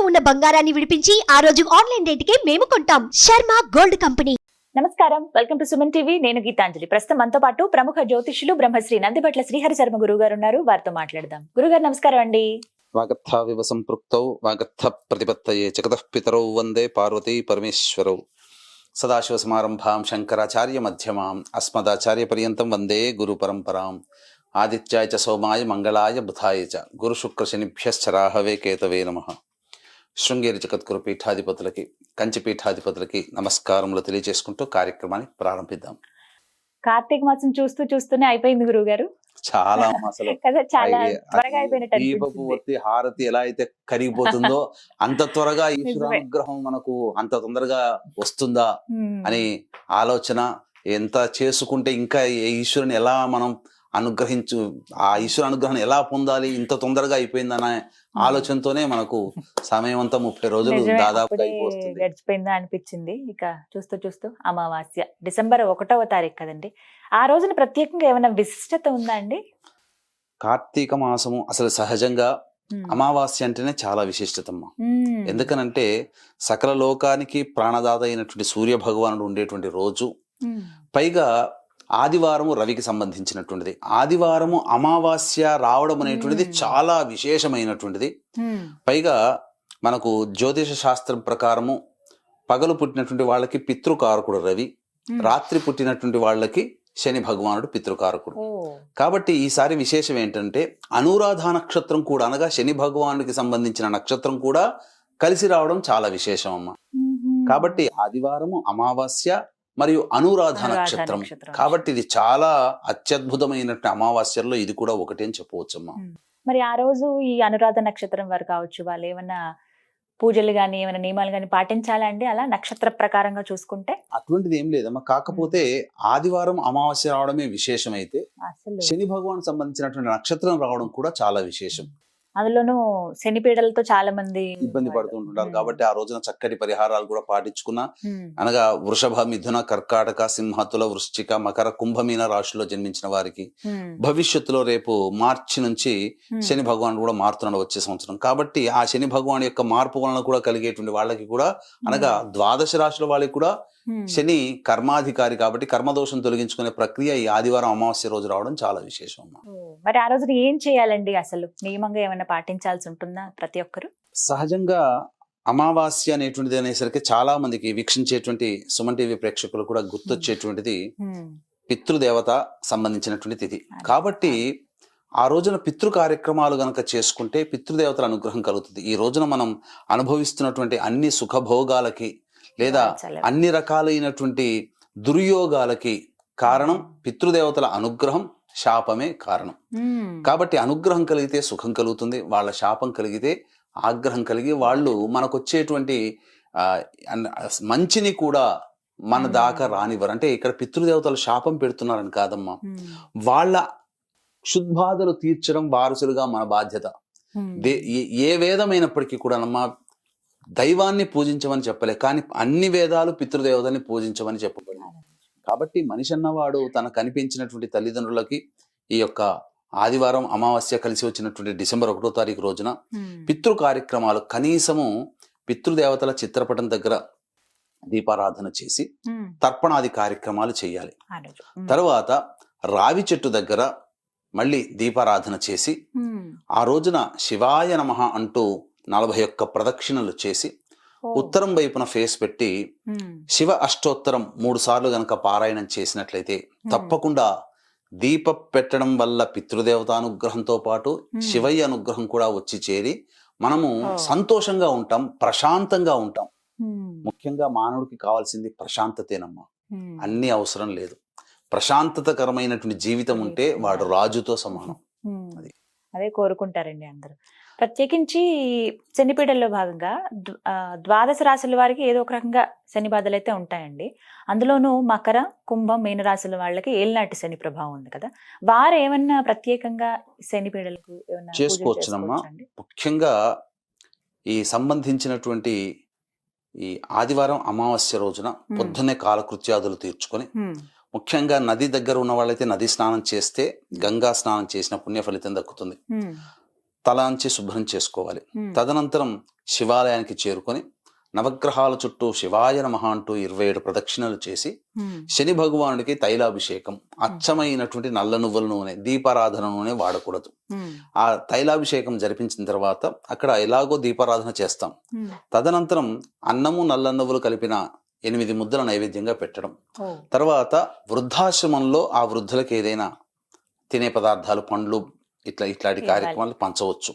తాకట్టులో ఉన్న బంగారాన్ని విడిపించి ఆ రోజు ఆన్లైన్ రేటుకే మేము కొంటాం. Sharma gold company. నమస్కారం, వెల్కమ్ టు సుమన్ టీవీ. నేను గీతాంజలి. ప్రస్తుతం మనతో పాటు ప్రముఖ జ్యోతిష్యులు బ్రహ్మశ్రీ నందిబట్ల శ్రీహరి శర్మ గురువు గారు ఉన్నారు. వారితో మాట్లాడదాం. గురుగారు నమస్కారం అండి. వాగర్థావివ సంపృక్తౌ వాగర్థ ప్రతిపత్తయే జగతః పితరౌ వందే పార్వతీ పరమేశ్వరౌ. సదాశివ సమారంభాం శంకరాచార్య మధ్యమాం అస్మదాచార్య పర్యంతం వందే గురు పరంపరాం. ఆదిత్యాయ చ సోమాయ మంగళాయ బుధాయ చ గురు శుక్ర శనిభ్యశ్చ రాహవే కేతవే నమః. శృంగేరి జగద్గురు పీఠాధిపతులకి, కంచి పీఠాధిపతులకి నమస్కారములు తెలియజేసుకుంటూ కార్యక్రమాన్ని ప్రారంభిద్దాం. కార్తీక మాసం చూస్తూనే అయిపోయింది గురువు గారు. చాలా అసలు కదా, చాలా త్వరగా అయిపోయినట్టు దీపపు అనిపించింది. ఒత్తి హారతి ఎలా అయితే కరిగిపోతుందో అంత త్వరగా ఈశ్వరానుగ్రహం మనకు అంత తొందరగా వస్తుందా అని ఆలోచన. ఎంత చేసుకుంటే ఇంకా ఈశ్వరుని ఎలా మనం ఆ ఈశ్వర అనుగ్రహం ఎలా పొందాలి, ఇంత తొందరగా అయిపోయిందనే ఆలోచనతోనే మనకు సమయం అంతా 30 రోజులు దాదాపుగా అయిపోతుంది. గడిచిపోయిందా అనిపించింది. ఇక చూస్తూ అమావాస్య డిసెంబర్ 1వ తారీఖు కదండి. ఆ రోజున ప్రత్యేకంగా ఏమైనా విశిష్టత ఉందా అండి? కార్తీక మాసము అసలు సహజంగా అమావాస్య అంటేనే చాలా విశిష్టతమ్మ. ఎందుకనంటే సకల లోకానికి ప్రాణదాత అయినటువంటి సూర్య భగవానుడు ఉండేటువంటి రోజు, పైగా ఆదివారము రవికి సంబంధించినటువంటిది. ఆదివారము అమావాస్య రావడం అనేటువంటిది చాలా విశేషమైనటువంటిది. పైగా మనకు జ్యోతిష శాస్త్రం ప్రకారము పగలు పుట్టినటువంటి వాళ్ళకి పితృకారకుడు రవి, రాత్రి పుట్టినటువంటి వాళ్ళకి శని భగవానుడు పితృకారకుడు. కాబట్టి ఈసారి విశేషం ఏంటంటే అనురాధ నక్షత్రం కూడా, అనగా శని భగవానుడికి సంబంధించిన నక్షత్రం కూడా కలిసి రావడం చాలా విశేషం అమ్మ. కాబట్టి ఆదివారము అమావాస్య మరియు అనురాధ నక్షత్రం, కాబట్టి ఇది చాలా అత్యద్భుతమైన అమావాస్యల్లో ఇది కూడా ఒకటి అని చెప్పవచ్చమ్మా. మరి ఆ రోజు ఈ అనురాధ నక్షత్రం వారు కావచ్చు, వాళ్ళు ఏమన్నా పూజలు గాని ఏమైనా నియమాలు గాని పాటించాలా అండి? అలా నక్షత్ర ప్రకారంగా చూసుకుంటే అటువంటిది ఏం లేదమ్మా. కాకపోతే ఆదివారం అమావాస్య రావడమే విశేషం అయితే శని భగవాన్ సంబంధించినటువంటి నక్షత్రం రావడం కూడా చాలా విశేషం. అందులోనూ శని పీడలతో చాలా మంది ఇబ్బంది పడుతుంటారు. కాబట్టి ఆ రోజున చక్కటి పరిహారాలు కూడా పాటించుకున్నా, అనగా వృషభ, మిథున, కర్కాటక, సింహ, తుల, వృశ్చిక, మకర, కుంభమీన రాశిలో జన్మించిన వారికి భవిష్యత్తులో రేపు మార్చి నుంచి శని భగవానుడు కూడా మారుతున్నాడు వచ్చే సంవత్సరం. కాబట్టి ఆ శని భగవాన్ యొక్క మార్పు వలన కూడా కలిగేటువంటి వాళ్ళకి కూడా, అనగా ద్వాదశ రాశుల వాళ్ళకి కూడా శని కర్మాధికారి కాబట్టి కర్మదోషం తొలగించుకునే ప్రక్రియ ఈ ఆదివారం అమావాస్య రోజు రావడం చాలా విశేషం. మరి ఆ రోజు ఏం చేయాలండి? అసలు నియమంగా ఏమైనా పాటించాల్సి ఉంటుందా ప్రతి ఒక్కరు? సహజంగా అమావాస్య అనేటువంటిది అనేసరికి చాలా మందికి వీక్షించేటువంటి సుమన్ టీవీ ప్రేక్షకులు కూడా గుర్తొచ్చేటువంటిది పితృదేవత సంబంధించినటువంటి తిథి. కాబట్టి ఆ రోజున పితృ కార్యక్రమాలు గనక చేసుకుంటే పితృదేవతల అనుగ్రహం కలుగుతుంది. ఈ రోజున మనం అనుభవిస్తున్నటువంటి అన్ని సుఖభోగాలకి లేదా అన్ని రకాలైనటువంటి దుర్యోగాలకి కారణం పితృదేవతల అనుగ్రహం, శాపమే కారణం. కాబట్టి అనుగ్రహం కలిగితే సుఖం కలుగుతుంది, వాళ్ళ శాపం కలిగితే ఆగ్రహం కలిగి వాళ్ళు మనకొచ్చేటువంటి మంచిని కూడా మన దాకా రానివ్వరు. అంటే ఇక్కడ పితృదేవతల శాపం పెడుతున్నారని కాదమ్మా, వాళ్ళ క్షుద్బాధలు తీర్చడం వారసులుగా మన బాధ్యత. ఏ వేదమైనప్పటికీ కూడా నమ్మా దైవాన్ని పూజించమని చెప్పలే, కానీ అన్ని వేదాలు పితృదేవతల్ని పూజించమని చెప్పబడింది. కాబట్టి మనిషి అన్నవాడు తన కనిపించినటువంటి తల్లిదండ్రులకి ఈ యొక్క ఆదివారం అమావాస్య కలిసి వచ్చినటువంటి డిసెంబర్ 1వ తారీఖు రోజున పితృ కార్యక్రమాలు, కనీసము పితృదేవతల చిత్రపటం దగ్గర దీపారాధన చేసి తర్పణాది కార్యక్రమాలు చేయాలి. తర్వాత రావి చెట్టు దగ్గర మళ్ళీ దీపారాధన చేసి ఆ రోజున శివాయ నమః అంటూ 41 ప్రదక్షిణలు చేసి ఉత్తరం వైపున ఫేస్ పెట్టి శివ అష్టోత్తరం 3 సార్లు గనక పారాయణం చేసినట్లయితే తప్పకుండా దీప పెట్టడం వల్ల పితృదేవతానుగ్రహంతో పాటు శివయ్య అనుగ్రహం కూడా వచ్చి చేరి మనము సంతోషంగా ఉంటాం, ప్రశాంతంగా ఉంటాం. ముఖ్యంగా మానవుడికి కావాల్సింది ప్రశాంతతేనమ్మా, అన్ని అవసరం లేదు. ప్రశాంతతకరమైనటువంటి జీవితం ఉంటే వాడు రాజుతో సమానం. అదే కోరుకుంటారండి అందరూ. ప్రత్యేకించి శనిపీడల్లో భాగంగా ద్వాదశ రాశుల వారికి ఏదో ఒక రకంగా శని బాధలు అయితే ఉంటాయండి. అందులోనూ మకర, కుంభం, మీన రాశుల వాళ్ళకి ఏలినాటి శని ప్రభావం ఉంది కదా, వారు ఏమన్నా ప్రత్యేకంగా శనిపీడలకు ఏమన్నా చేసుకోవచ్చునమ్మా. ముఖ్యంగా ఈ సంబంధించినటువంటి ఈ ఆదివారం అమావాస్య రోజున పొద్దున్నే కాలకృత్యాదులు తీర్చుకొని, ముఖ్యంగా నది దగ్గర ఉన్న వాళ్ళైతే నది స్నానం చేస్తే గంగా స్నానం చేసిన పుణ్య ఫలితం దక్కుతుంది. తలాంచి శుభ్రం చేసుకోవాలి. తదనంతరం శివాలయానికి చేరుకొని నవగ్రహాల చుట్టూ శివాయ నమః అంటూ 27 ప్రదక్షిణలు చేసి శని భగవానుడికి తైలాభిషేకం, అచ్చమైనటువంటి నల్ల నువ్వుల నూనె, దీపారాధన నూనె వాడకూడదు. ఆ తైలాభిషేకం జరిపించిన తర్వాత అక్కడ ఎలాగో దీపారాధన చేస్తాం. తదనంతరం అన్నము నల్ల నువ్వులు కలిపిన 8 ముద్దల నైవేద్యంగా పెట్టడం. తర్వాత వృద్ధాశ్రమంలో ఆ వృద్ధులకు ఏదైనా తినే పదార్థాలు, పండ్లు ఇట్లాంటి కార్యక్రమాలు పంచవచ్చు.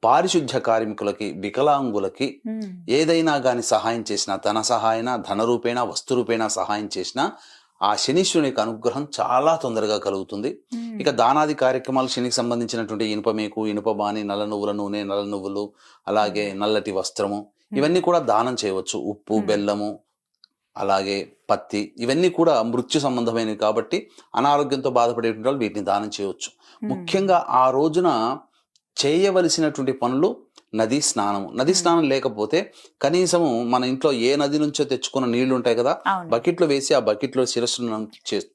పారిశుద్ధ్య కార్మికులకి, వికలాంగులకి ఏదైనా గాని సహాయం చేసినా, ధన సహాయన, ధన రూపేణ, వస్తు రూపేణ సహాయం చేసినా ఆ శనీశ్వరుని యొక్క అనుగ్రహం చాలా తొందరగా కలుగుతుంది. ఇక దానాది కార్యక్రమాలు, శనికి సంబంధించినటువంటి ఇనుపమేకు, ఇనుపబాని, నల్ల నువ్వుల నూనె, నల్ల నువ్వులు, అలాగే నల్లటి వస్త్రము, ఇవన్నీ కూడా దానం చేయవచ్చు. ఉప్పు, బెల్లము, అలాగే పత్తి, ఇవన్నీ కూడా మృత్యు సంబంధమైనవి కాబట్టి అనారోగ్యంతో బాధపడేటువంటి వాళ్ళు వీటిని దానం చేయవచ్చు. ముఖ్యంగా ఆ రోజున చేయవలసినటువంటి పనులు నదీ స్నానము. నదీ స్నానం లేకపోతే కనీసము మన ఇంట్లో ఏ నది నుంచో తెచ్చుకున్న నీళ్లు ఉంటాయి కదా, బకెట్లో వేసి ఆ బకెట్లో శిరస్సును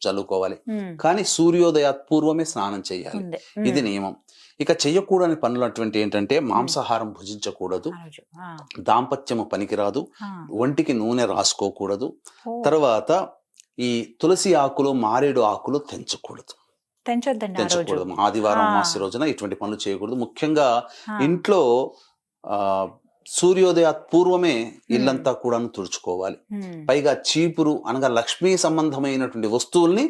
చల్లుకోవాలి. కానీ సూర్యోదయాత్ పూర్వమే స్నానం చేయాలి, ఇది నియమం. ఇక చెయ్యకూడని పనులు అటువంటి ఏంటంటే మాంసాహారం భుజించకూడదు, దాంపత్యము పనికిరాదు, ఒంటికి నూనె రాసుకోకూడదు, తర్వాత ఈ తులసి ఆకులు, మారేడు ఆకులు తెంచకూడదు. ఆదివారం అమావాస్య రోజున ఇటువంటి పనులు చేయకూడదు. ముఖ్యంగా ఇంట్లో సూర్యోదయాత్ పూర్వమే ఇల్లంతా కూడా తుడుచుకోవాలి. పైగా చీపురు అనగా లక్ష్మీ సంబంధమైనటువంటి వస్తువుల్ని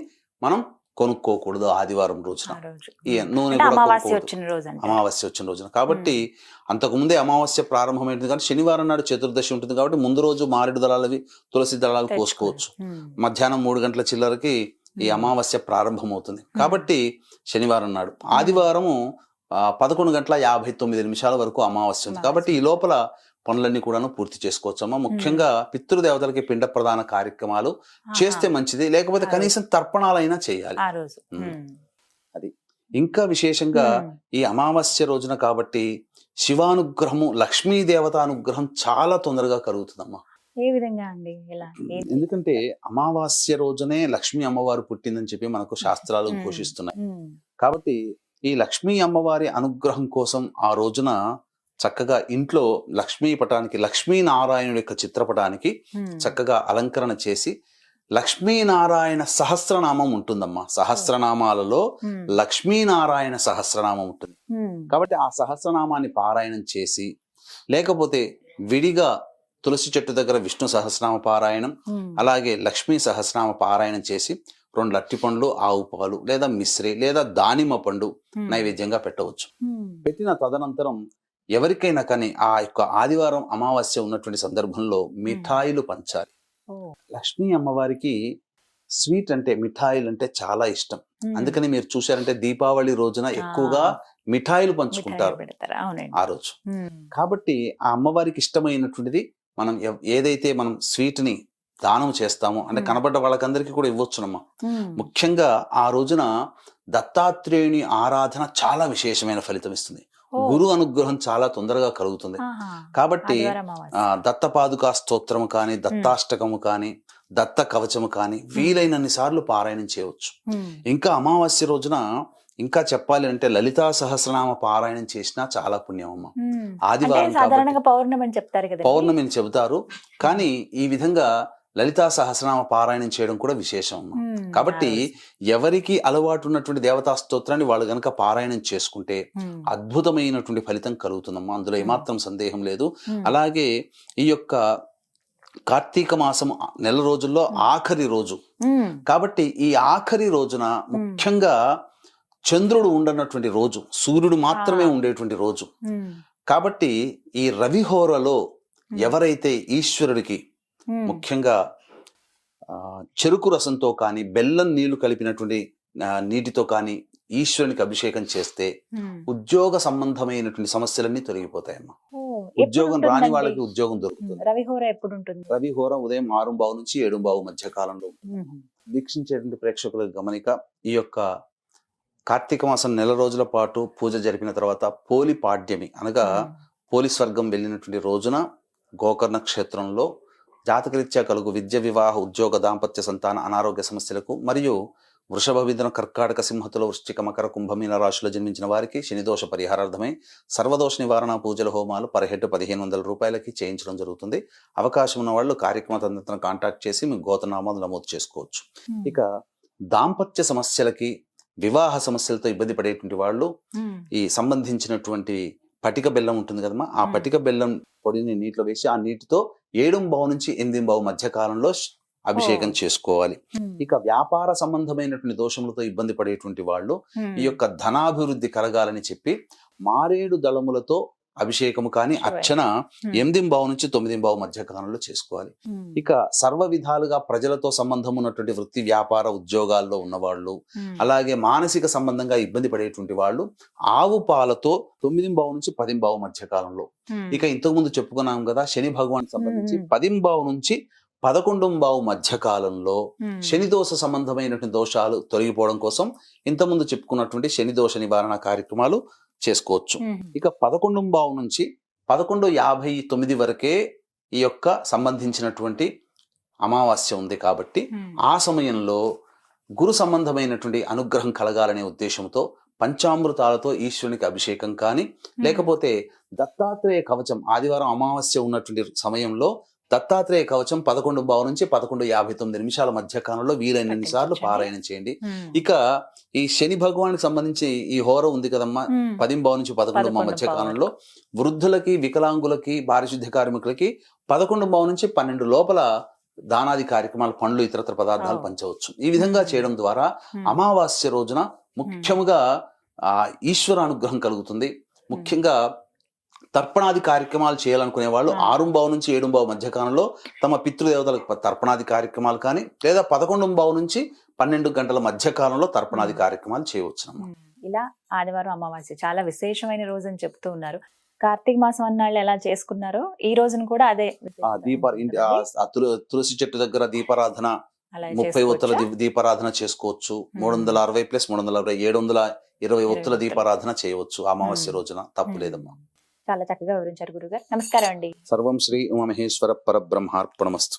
మనం కొనుక్కోకూడదు ఆదివారం రోజున. ఈ నూనె కూడా అమావాస్య వచ్చిన రోజున. కాబట్టి అంతకుముందే అమావాస్య ప్రారంభమైంది, కానీ శనివారం నాడు చతుర్దశి ఉంటుంది కాబట్టి ముందు రోజు మారేడు దళాలవి, తులసి దళాలు కోసుకోవచ్చు. మధ్యాహ్నం 3 గంటల చిల్లరకి ఈ అమావాస్య ప్రారంభమవుతుంది కాబట్టి శనివారం నాడు. ఆదివారము 11:59 వరకు అమావాస్య ఉంది కాబట్టి ఈ లోపల పనులన్నీ కూడాను పూర్తి చేసుకోవచ్చమ్మా. ముఖ్యంగా పితృదేవతలకి పిండ ప్రదాన కార్యక్రమాలు చేస్తే మంచిది, లేకపోతే కనీసం తర్పణాలైనా చేయాలి అది. ఇంకా విశేషంగా ఈ అమావాస్య రోజున కాబట్టి శివానుగ్రహము, లక్ష్మీదేవత అనుగ్రహం చాలా తొందరగా కలుగుతుందమ్మా. ఏ విధంగా అండి? ఎందుకంటే అమావాస్య రోజునే లక్ష్మీ అమ్మవారు పుట్టిందని చెప్పి మనకు శాస్త్రాలు ఘోషిస్తున్నాయి. కాబట్టి ఈ లక్ష్మీ అమ్మవారి అనుగ్రహం కోసం ఆ రోజున చక్కగా ఇంట్లో లక్ష్మీ పటానికి, లక్ష్మీనారాయణుడి యొక్క చిత్రపటానికి చక్కగా అలంకరణ చేసి లక్ష్మీనారాయణ సహస్రనామం ఉంటుందమ్మా. సహస్రనామాలలో లక్ష్మీనారాయణ సహస్రనామం ఉంటుంది కాబట్టి ఆ సహస్రనామాన్ని పారాయణం చేసి, లేకపోతే విడిగా తులసి చెట్టు దగ్గర విష్ణు సహస్రనామ పారాయణం, అలాగే లక్ష్మీ సహస్రనామ పారాయణం చేసి 2 అరటిపండ్లు, ఆవు పాలు లేదా మిశ్రి లేదా దానిమ్మ పండు నైవేద్యంగా పెట్టవచ్చు. పెట్టిన తదనంతరం ఎవరికైనా కానీ ఆ యొక్క ఆదివారం అమావాస్య ఉన్నటువంటి సందర్భంలో మిఠాయిలు పంచాలి. లక్ష్మీ అమ్మవారికి స్వీట్ అంటే, మిఠాయిలు అంటే చాలా ఇష్టం. అందుకని మీరు చూశారంటే దీపావళి రోజున ఎక్కువగా మిఠాయిలు పంచుకుంటారు ఆ రోజు. కాబట్టి ఆ అమ్మవారికి ఇష్టమైనటువంటిది మనం ఏదైతే మనం స్వీట్ ని దానం చేస్తామో, అంటే కనబడ్డ వాళ్ళకందరికీ కూడా ఇవ్వచ్చునమ్మా. ముఖ్యంగా ఆ రోజున దత్తాత్రేయుని ఆరాధన చాలా విశేషమైన ఫలితం ఇస్తుంది. గురు అనుగ్రహం చాలా తొందరగా కలుగుతుంది. కాబట్టి దత్తపాదుకా స్తోత్రము కానీ, దత్తాష్టకము కానీ, దత్త కవచము కానీ వీలైనన్ని సార్లు పారాయణం చేయవచ్చు. ఇంకా అమావాస్య రోజున ఇంకా చెప్పాలి అంటే లలితా సహస్రనామ పారాయణం చేసినా చాలా పుణ్యం అమ్మ. ఆదివారం పౌర్ణమి అని చెబుతారు, కానీ ఈ విధంగా లలితా సహస్రనామ పారాయణం చేయడం కూడా విశేషం అమ్మ. కాబట్టి ఎవరికి అలవాటు ఉన్నటువంటి దేవతా స్తోత్రాన్ని వాళ్ళు గనక పారాయణం చేసుకుంటే అద్భుతమైనటువంటి ఫలితం కలుగుతుందమ్మా, అందులో ఏమాత్రం సందేహం లేదు. అలాగే ఈ యొక్క కార్తీక మాసం నెల రోజుల్లో ఆఖరి రోజు కాబట్టి ఈ ఆఖరి రోజున ముఖ్యంగా చంద్రుడు ఉండనటువంటి రోజు, సూర్యుడు మాత్రమే ఉండేటువంటి రోజు. కాబట్టి ఈ రవిహోరలో ఎవరైతే ఈశ్వరుడికి ముఖ్యంగా చెరుకు రసంతో కానీ, బెల్లం నీళ్లు కలిపినటువంటి నీటితో కానీ ఈశ్వరునికి అభిషేకం చేస్తే ఉద్యోగ సంబంధమైనటువంటి సమస్యలన్నీ తొలగిపోతాయమ్మా. ఉద్యోగం రాని వాళ్ళకి ఉద్యోగం దొరుకుతుంది. రవిహోర ఎప్పుడు ఉంటుంది? రవిహోర ఉదయం 6:15 నుంచి 7:15 మధ్య కాలంలో. వీక్షించేటువంటి ప్రేక్షకులకు గమనిక, ఈ యొక్క కార్తీక మాసం నెల రోజుల పాటు పూజ జరిపిన తర్వాత పోలి పాడ్యమి అనగా పోలి స్వర్గం వెళ్ళినటువంటి రోజున గోకర్ణ క్షేత్రంలో జాతకరీత్యా కలుగు విద్య, వివాహ, ఉద్యోగ, దాంపత్య, సంతాన, అనారోగ్య సమస్యలకు మరియు వృషభ మిథున కర్కాటక సింహతుల వృశ్చిక మకర కుంభమీన రాశిలో జన్మించిన వారికి శనిదోష పరిహారార్థమై సర్వదోష నివారణ పూజల హోమాలు పర్ హెడ్ 1500 రూపాయలకి చేయించడం జరుగుతుంది. అవకాశం ఉన్న వాళ్ళు కార్యక్రమ తంత్రం కాంటాక్ట్ చేసి మీ గోతనామాలు నమోదు చేసుకోవచ్చు. ఇక దాంపత్య సమస్యలకి వివాహ సమస్యలతో ఇబ్బంది పడేటువంటి వాళ్ళు ఈ సంబంధించినటువంటి పటిక బెల్లం ఉంటుంది కదమ్మా, ఆ పటిక బెల్లం పొడిని నీటిలో వేసి ఆ నీటితో 7 నుంచి 8 మధ్య కాలంలో అభిషేకం చేసుకోవాలి. ఇక వ్యాపార సంబంధమైనటువంటి దోషములతో ఇబ్బంది పడేటువంటి వాళ్ళు ఈ యొక్క ధనాభివృద్ధి కలగాలని చెప్పి మారేడు దళములతో అభిషేకము కానీ అర్చన 8 నుంచి 9 మధ్య కాలంలో చేసుకోవాలి. ఇక సర్వ విధాలుగా ప్రజలతో సంబంధం ఉన్నటువంటి వృత్తి వ్యాపార ఉద్యోగాల్లో ఉన్నవాళ్ళు, అలాగే మానసిక సంబంధంగా ఇబ్బంది పడేటువంటి వాళ్ళు ఆవు పాలతో 9 నుంచి 10 మధ్య కాలంలో. ఇక ఇంతకు ముందు చెప్పుకున్నాం కదా శని భగవాన్ సంబంధించి 10 నుంచి 11 మధ్య కాలంలో శని దోష సంబంధమైనటువంటి దోషాలు తొలగిపోవడం కోసం ఇంతకుముందు చెప్పుకున్నటువంటి శని దోష నివారణ కార్యక్రమాలు చేసుకోవచ్చు. ఇక 11 నుంచి 11:59 వరకే ఈ యొక్క సంబంధించినటువంటి అమావాస్య ఉంది కాబట్టి ఆ సమయంలో గురు సంబంధమైనటువంటి అనుగ్రహం కలగాలనే ఉద్దేశంతో పంచామృతాలతో ఈశ్వరునికి అభిషేకం కానీ, లేకపోతే దత్తాత్రేయ కవచం ఆదివారం అమావాస్య ఉన్నటువంటి సమయంలో దత్తాత్రేయ కవచం 11 నుంచి 11:59 మధ్య కాలంలో వీలైనన్ని సార్లు పారాయణం చేయండి. ఇక ఈ శని భగవానికి సంబంధించి ఈ హోర ఉంది కదమ్మా 10 నుంచి 11 మధ్య కాలంలో వృద్ధులకి, వికలాంగులకి, పారిశుద్ధ్య కార్మికులకి 11 నుంచి 12 లోపల దానాది కార్యక్రమాలు, పండ్లు, ఇతరత్ర పదార్థాలు పంచవచ్చు. ఈ విధంగా చేయడం ద్వారా అమావాస్య రోజున ముఖ్యముగా ఈశ్వర అనుగ్రహం కలుగుతుంది. ముఖ్యంగా తర్పణాది కార్యక్రమాలు చేయాలనుకునే వాళ్ళు 6 నుంచి 7 మధ్య కాలంలో తమ పితృదేవతలకు తర్పణాది కార్యక్రమాలు కానీ, లేదా 11 నుంచి 12 గంటల మధ్య కాలంలో తర్పణాది కార్యక్రమాలు చేయవచ్చు. ఇలా ఆదివారం అమావాస్య చాలా విశేషమైన రోజు అని చెప్తూ ఉన్నారు. కార్తీక మాసం అన్నాళ్ళు ఎలా చేసుకున్నారో ఈ రోజును కూడా అదే తులసి చెట్టు దగ్గర దీపారాధన 30 ఒత్తుల దీపారాధన చేసుకోవచ్చు. 360 + 360 720 ఒత్తుల దీపారాధన చేయవచ్చు అమావాస్య రోజున, తప్పు లేదమ్మా. చాలా చక్కగా వివరించారు గురుగారు. నమస్కారం అండి. సర్వం శ్రీ ఉమామహేశ్వర పరబ్రహ్మార్పణమస్తు.